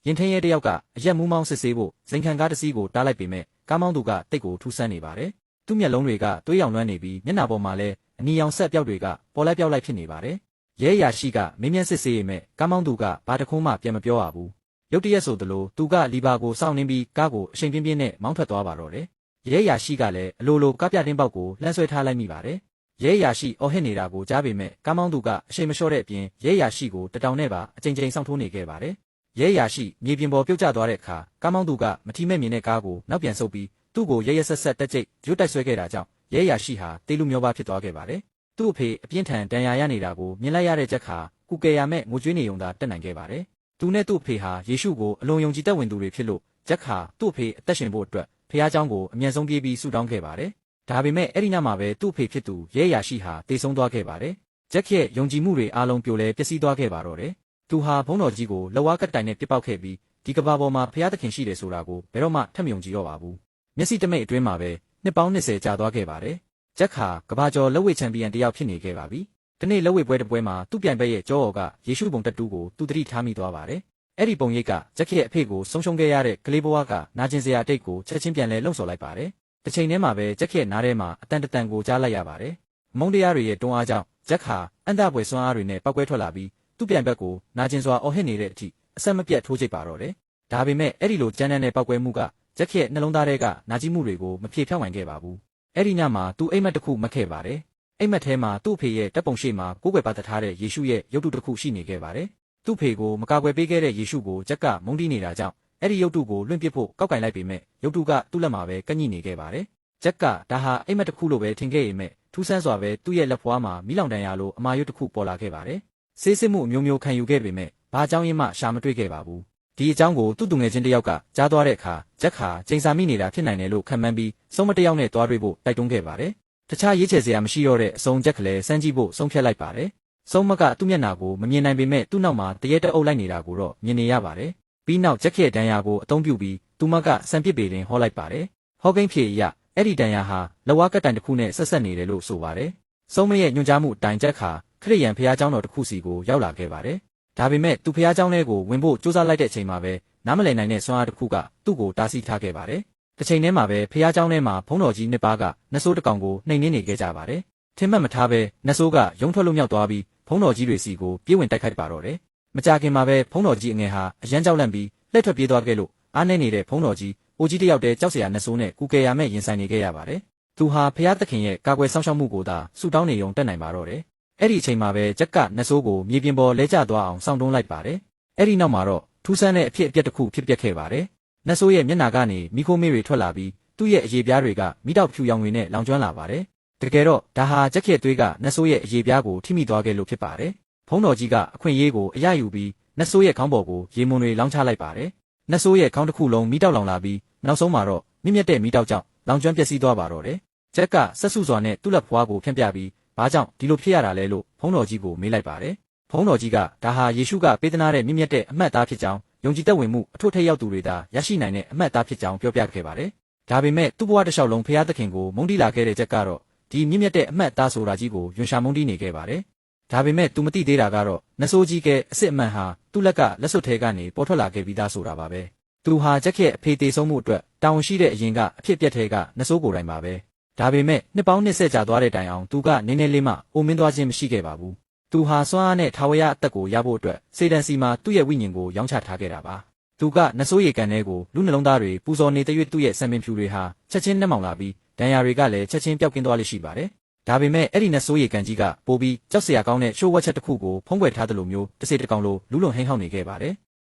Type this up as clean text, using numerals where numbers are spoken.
ရင်ထင်းရဲတယောက်ကအရက်မူးမောင်းစစ်ဆေးဖို့ဇိမ်ခံကားတစ်စီးကိုတားလိုက်ပေမဲ့ကားမောင်းသူကတိတ်ကိုထူးဆန်းနေပါတယ်။သူ့မျက်လုံးတွေကသွေးရောင်လွှမ်းနေပြီးမျက်နှာပေါ်မှာလည်းအနီရောင်ဆက်ပြောက်တွေကပေါ်လိုက်ပြောက်လိုက်ဖြစ်နေပါတယ်။ရဲအရာရှိကမင်းမြန်စစ်ဆေးရမဲ့ကားမောင်းသူကဘာတခုမှပြန်မပြောရဘူး။ရုတ်တရက်ဆိုသလိုသူကလီဘာကိုစောင့်နှင်းပြီးကားကိုအချိန်ပြင်းပြင်းနဲ့မောင်းထွက်သွားပါတော့တယ်။ရဲအရာရှိကလည်းအလိုလိုကားပြတင်းပေါက်ကိုလှမ်းဆွဲထားလိုက်မိပါတယ်။ရဲအရာရှိအော်ဟစ်နေတာကိုကြားပေမဲ့ကားမောင်းသူကအချိန်မလျှော့တဲ့အပြင်ရဲအရာရှိကိုတတောင်နဲ့ပါအချိန်ချင်းစောင့်ထိုးနေခဲ့ပါတယ်။ရဲအရာရှိမြေပြင်ပေါ်ပြုတ်ကျသွားတဲ့အခါကားမောင်းသူကမထီမဲ့မြင်တဲ့ကားကိုနောက်ပြန်ဆုပ်ပြီးသူ့ကိုရဲရဲဆက်ဆက်တက်ကြိတ်ရွတ်တိုက်ဆွဲခဲ့တာကြောင့်ရဲအရာရှိဟာတေးလူမျိုးပါဖြစ်သွားခဲ့ပါတယ်။သူ့အဖေအပြင်းထန်ဒဏ်ရာရနေတာကိုမြင်လိုက်ရတဲ့ချက်ခါကုကယ်ရမဲ့ငိုကြွေးနေုံသာတက်နိုင်ခဲ့ပါတယ်။သူနဲ့သူ့အဖေဟာယေရှုကိုအလွန်ယုံကြည်တတ်ဝင်သူတွေဖြစ်လို့ချက်ခါသူ့အဖေအသက်ရှင်ဖို့အတွက်ဖះเจ้าကိုအမြန်ဆုံးပြေးပြီးဆုတောင်းခဲ့ပါတယ်။ဒါပေမဲ့အဲ့ဒီနောက်မှာပဲသူ့အဖေဖြစ်သူရဲအရာရှိဟာတေဆုံးသွားခဲ့ပါတယ်။ဂျက်ရဲ့ယုံကြည်မှုတွေအားလုံးပြိုလဲပျက်စီးသွားခဲ့ပါတော့တယ်။သူဟာဘုန်းတော်ကြီးကိုလက်ဝါးကတိုင်နဲ့ပြစ်ပေါက်ခဲ့ပြီးဒီကဘာပေါ်မှာဖះသခင်ရှိတယ်ဆိုတာကိုဘယ်တော့မှထပ်မယုံကြည်တော့ပါဘူး။မျက်စိတမိတ်အတွင်းမှာပဲနှစ်ပေါင်း20ကြာသွားခဲ့ပါတယ်။ဂျက်ဟာကဘာကျော်လက်ဝှေ့ချန်ပီယံတယောက်ဖြစ်နေခဲ့ပါပြီ။ဒီနေ့လက်ဝှေ့ပွဲတစ်ပွဲမှာသူ့ပြိုင်ဘက်ရဲ့ကြောအော်ကယေရှုပုံတက်တူးကိုသူတတိထားမိသွားပါတယ်။အဲ့ဒီပုံရိပ်ကဂျက်ရဲ့အဖေကိုဆုံးရှုံးခဲ့ရတဲ့ကလေးဘဝကနာကျင်စရာအတိတ်ကိုချက်ချင်းပြန်လဲလှုံ့ဆော်လိုက်ပါတယ်။တစ်ချိန်တည်းမှာပဲဂျက်ရဲ့နားထဲမှာအတန်တန်ကိုကြားလိုက်ရပါတယ်။မုန်းတရားတွေရဲ့တွန်းအားကြောင့်ဂျက်ဟာအန်တပွဲစွမ်းအားတွေနဲ့ပောက်ကွဲထွက်လာပြီးသူ့ပြိုင်ဘက်ကိုနာကျင်စွာအော်ဟစ်နေတဲ့အထိအဆက်မပြတ်ထိုးချိတ်ပါတော့တယ်။ဒါပေမဲ့အဲ့ဒီလိုကြမ်းတမ်းတဲ့ပောက်ကွဲမှုကဂျက်ရဲ့နှလုံးသားထဲကနာကျင်မှုတွေကိုမဖြေဖြောင်းနိုင်ခဲ့ပါဘူး။အဲ့ဒီညမှာသူအိမ်မက်တစ်ခုမက်ခဲ့ပါတယ်။အိမ်မက်ထဲမှာသူ့အဖေရဲ့တပ်ပုံရှိမှာကိုးကွယ်ပါတထားတဲ့ယေရှုရဲ့ရုပ်တုတစ်ခုရှိနေခဲ့ပါတယ်။သူ့ဖေကိုမကာကွယ်ပေးခဲ့တဲ့ယေရှုကိုဂျက်ကမုန်းတီးနေတာကြောင့်အဲ့ဒီရုပ်တုကိုလွင့်ပစ်ဖို့ကောက်ကင်လိုက်ပေမဲ့ရုပ်တုကသူ့လက်မှာပဲကညှိနေခဲ့ပါတယ်။ဂျက်ကဒါဟာအိမ်မက်တစ်ခုလိုပဲထင်ခဲ့ရမဲ့ထူးဆန်းစွာပဲသူ့ရဲ့လက်ဖွားမှာမီးလောင်တန်ရာလိုအမာရွတ်တစ်ခုပေါ်လာခဲ့ပါတယ်။ဆေးစစ်မှုအမျိုးမျိုးခံယူခဲ့ပေမဲ့ဘာကြောင့်မှရှာမတွေ့ခဲ့ပါဘူး။ဒီအကြောင်းကိုသူ့သူငယ်ချင်းတစ်ယောက်ကကြားသွားတဲ့အခါဂျက်ဟာချိန်စာမိနေတာဖြစ်နိုင်တယ်လို့ခံမှန်းပြီးစုံမတစ်ယောက်နဲ့တွားတွေ့ဖို့တိုက်တွန်းခဲ့ပါတယ်။တခြားရေးချယ်စရာမရှိတော့တဲ့အစုံဂျက်ကလည်းစမ်းကြည့်ဖို့ဆုံးဖြတ်လိုက်ပါတယ်။စုံမကသူ့မျက်နှာကိုမမြင်နိုင်ပေမဲ့သူ့နောက်မှာတရဲတအုပ်လိုက်နေတာကိုတော့မြင်နေရပါတယ်။ပြီးနောက်ဂျက်ရဲ့ဒဏ်ရာကိုအသုံးပြုပြီးသူမကစံပစ်ပေတင်ဟောလိုက်ပါတယ်။ဟောကိန်းဖြေအရအဲ့ဒီဒဏ်ရာဟာလက်ဝါးကတိုင်တစ်ခုနဲ့ဆက်ဆက်နေတယ်လို့ဆိုပါတယ်။စုံမရဲ့ညွှန်ကြားမှုအတိုင်းဂျက်ဟာခရစ်ယာန်ဖះเจ้าတော်တစ်ခုစီကိုရောက်လာခဲ့ပါတယ်။ဒါပေမဲ့သူဖះเจ้าလေးကိုဝင်ဖို့စူးစမ်းလိုက်တဲ့အချိန်မှာပဲနားမလည်နိုင်တဲ့စွမ်းအားတစ်ခုကသူ့ကိုတားဆီးထားခဲ့ပါတယ်။တစ်ချိန်တည်းမှာပဲဖះเจ้าထဲမှာဘုန်းတော်ကြီးနှစ်ပါးကနတ်ဆိုးတစ်ကောင်ကိုနှိမ်နင်းနေခဲ့ကြပါတယ်။ထင်မှတ်မထားပဲနတ်ဆိုးကရုံထွက်လို့မြောက်သွားပြီးဘုန်းတော်ကြီးတွေစီကိုပြေးဝင်တိုက်ခိုက်ပါတော့တယ်။မကြခင်မှာပဲဘုန်းတော်ကြီးအငယ်ဟာအရန်ကြောက်လန့်ပြီးလှည့်ထွက်ပြေးသွားခဲ့လို့အားနေနေတဲ့ဘုန်းတော်ကြီးအိုကြီးတယောက်တည်းကြောက်စရာနတ်ဆိုးနဲ့ကူကယ်ရမဲ့ရင်ဆိုင်နေခဲ့ရပါတယ်။သူဟာဖះသခင်ရဲ့ကာကွယ်ဆောင်ရှောက်မှုကိုသာဆုတောင်းနေုံတက်နိုင်ပါတော့တယ်။အဲ့ဒီအချိန်မှာပဲဂျက်ကနတ်ဆိုးကိုမြေပြင်ပေါ်လဲကျသွားအောင်စောင့်တွန်းလိုက်ပါတယ်။အဲ့ဒီနောက်မှာတော့ထူးဆန်းတဲ့အဖြစ်အပျက်တစ်ခုဖြစ်ပျက်ခဲ့ပါတယ်။နတ်ဆိုးရဲ့မျက်နှာကနေမိခိုးမေးတွေထွက်လာပြီးသူ့ရဲ့အရေပြားတွေကမိတောက်ဖြူရောင်တွေနဲ့လောင်ကျွမ်းလာပါတယ်။တကယ်တော့ဒါဟာဂျက်ရဲ့သွေးကနတ်ဆိုးရဲ့အရေပြားကိုထိမိသွားခဲ့လို့ဖြစ်ပါတယ်။ဘုန်းတော်ကြီးကအခွင့်အရေးကိုအရယူပြီးနတ်ဆိုးရဲ့ခေါင်းပေါ်ကိုရေမွန်တွေလောင်းချလိုက်ပါတယ်။နတ်ဆိုးရဲ့ခေါင်းတစ်ခုလုံးမိတောက်လောင်လာပြီးနောက်ဆုံးမှာတော့မြင့်မြတ်တဲ့မိတောက်ကြောင့်လောင်ကျွမ်းပျက်စီးသွားပါတော့တယ်။ဂျက်ကဆက်စုစွာနဲ့သူ့လက်ဖွားကိုဖြန့်ပြပြီးဘာကြောင့်ဒီလိုဖြစ်ရတာလဲလို့ဘုန်းတော်ကြီးကိုမေးလိုက်ပါတယ်။ဘုန်းတော်ကြီးကဒါဟာယေရှုကပေးသနာတဲ့မြင့်မြတ်တဲ့အမှတ်အသားဖြစ်ကြောင်းယုံကြည်သက်ဝင်မှုအထွတ်ထိပ်ရောက်သူတွေသာရရှိနိုင်တဲ့အမှတ်အသားဖြစ်ကြောင်းပြောပြခဲ့ပါတယ်။ဒါပေမဲ့သူ့ဘဝတစ်လျှောက်လုံးဖះသခင်ကိုမုန်းတီးလာခဲ့တဲ့ချက်ကတော့ဒီမြင့်မြတ်တဲ့အမှတ်အသားဆိုတာကြီးကိုယွန်ရှာမုန်းတီးနေခဲ့ပါတယ်။ဒါပေမဲ့သူမသိသေးတာကတော့နတ်ဆိုးကြီးကအစ်စ်အမှန်ဟာသူ့လက်ကလက်စွပ်ထဲကနေပေါ်ထွက်လာခဲ့ပြီးသားဆိုတာပါပဲ။သူဟာချက်ရဲ့အဖေသေးဆုံးမှုအတွက်တာဝန်ရှိတဲ့အရင်ကအဖြစ်အပျက်တွေကနတ်ဆိုးကိုယ်တိုင်ပါပဲ။ဒါပေမဲ့နှစ်ပေါင်း20ကြာသွားတဲ့တိုင်အောင်သူကနည်းနည်းလေးမှအိုမင်းသွားခြင်းမရှိခဲ့ပါဘူး။သူဟာစွမ်းအားနဲ့ထာဝရအသက်ကိုရဖို့အတွက်စေတန်စီမှာသူ့ရဲ့ဝိညာဉ်ကိုရောင်းချထားခဲ့တာပါ။သူကနတ်ဆိုးရေကန်ထဲကိုလူနှလုံးသားတွေပူဇော်နေတဲ့သူ့ရဲ့ဆံပင်ဖြူတွေဟာချက်ချင်းနှက်မောင်လာပြီးဒဏ်ရာတွေကလည်းချက်ချင်းပျောက်ကင်းသွားလိမ့်ရှိပါတယ်။ဒါပေမဲ့အဲ့ဒီနတ်ဆိုးရေကန်ကြီးကပိုပြီးကြောက်စရာကောင်းတဲ့ရှိုးဝက်ချက်တစ်ခုကိုဖုံးကွယ်ထားသလိုမျိုးတစ်စေတကောင်လိုလူးလုံဟိန်းဟောက်နေခဲ့ပါတယ်။